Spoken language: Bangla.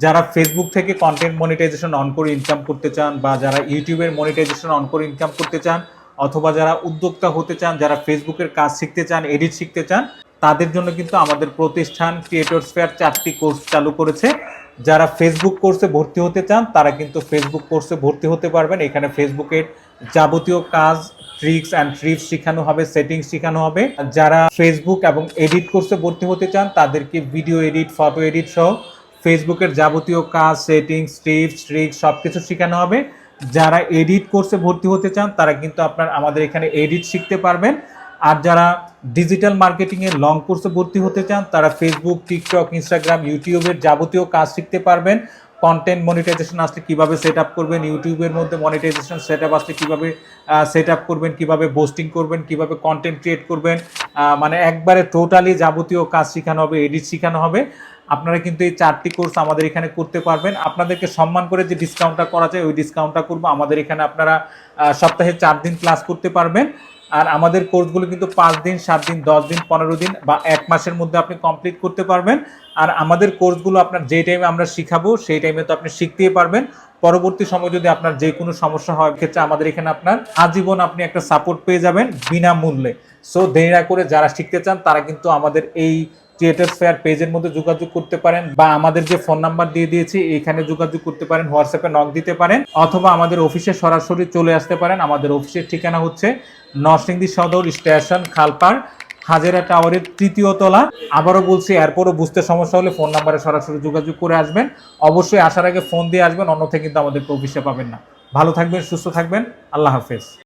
যারা ফেসবুক থেকে কন্টেন্ট মনিটাইজেশন অন করে ইনকাম করতে চান, বা যারা ইউটিউবের মনিটাইজেশন অন করে ইনকাম করতে চান, অথবা যারা উদ্যোক্তা হতে চান, যারা ফেসবুকের কাজ শিখতে চান, এডিট শিখতে চান, তাদের জন্য কিন্তু আমাদের প্রতিষ্ঠান ক্রিয়েটরস ফেয়ার 4টি কোর্স চালু করেছে। যারা ফেসবুক কোর্সে ভর্তি হতে চান তারা কিন্তু ফেসবুক কোর্সে ভর্তি হতে পারবেন। এখানে ফেসবুকের যাবতীয় কাজ, ট্রিক্স অ্যান্ড ট্রিপস শেখানো হবে, সেটিংস শেখানো হবে। যারা ফেসবুক এবং এডিট কোর্সে ভর্তি হতে চান তাদেরকে ভিডিও এডিট, ফটো এডিট সহ ফেসবুকের যাবতীয় কাজ, সেটিংস, টিপস, ট্রিক্স সব কিছু শেখানো হবে। যারা এডিট কোর্সে ভর্তি হতে চান তারা কিন্তু আমাদের এখানে এডিট শিখতে পারবেন। আর যারা ডিজিটাল মার্কেটিংয়ের লং কোর্সে ভর্তি হতে চান তারা ফেসবুক, টিকটক, ইনস্টাগ্রাম, ইউটিউবের যাবতীয় কাজ শিখতে পারবেন। কন্টেন্ট মনিটাইজেশন আসলে কীভাবে সেট আপ করবেন, ইউটিউবের মধ্যে মনিটাইজেশন সেট আপ আসলে কীভাবে সেট আপ করবেন, কীভাবে পোস্টিং করবেন, কীভাবে কন্টেন্ট ক্রিয়েট করবেন, মানে একবারে টোটালি যাবতীয় কাজ শেখানো হবে, এডিট শেখানো হবে। আপনারা কিন্তু এই 4টি কোর্স আমাদের এখানে করতে পারবেন। আপনাদেরকে সম্মান করে যে ডিসকাউন্টটা করা যায় ওই ডিসকাউন্টটা করবো। আমাদের এখানে আপনারা সপ্তাহে 4 দিন ক্লাস করতে পারবেন। আর আমাদের কোর্সগুলো কিন্তু 5 দিন, 7 দিন, 10 দিন, 15 দিন বা 1 মাসের মধ্যে আপনি কমপ্লিট করতে পারবেন। আর আমাদের কোর্সগুলো আপনার যে টাইমে আমরা শিখাবো সেই টাইমে তো আপনি শিখতেই পারবেন। পরবর্তী সময় যদি আপনার যে কোনো সমস্যা হয় ক্ষেত্রে আমাদের এখানে আপনার আজীবন আপনি একটা সাপোর্ট পেয়ে যাবেন বিনামূল্যে। সো দেরি না করে যারা শিখতে চান তারা কিন্তু আমাদের এই ক্রিয়েটরস ফেয়ার পেজের মধ্যে যোগাযোগ করতে পারেন, বা আমাদের যে ফোন নাম্বার দিয়ে দিয়েছি এখানে যোগাযোগ করতে পারেন, হোয়াটসঅ্যাপে নক দিতে পারেন, অথবা আমাদের অফিসে সরাসরি চলে আসতে পারেন। আমাদের অফিসের ঠিকানা হচ্ছে নরসিংদী সদর স্টেশন, খালপাড়, হাজেরা টাওয়ারের 3য় তলা। আবারও বলছি, এরপরও বুঝতে সমস্যা হলে ফোন নাম্বারে সরাসরি যোগাযোগ করে আসবেন। অবশ্যই আসার আগে ফোন দিয়ে আসবেন, অন্যথায় কিন্তু আমাদেরকে অফিসে পাবেন না। ভালো থাকবেন, সুস্থ থাকবেন, আল্লাহ হাফেজ।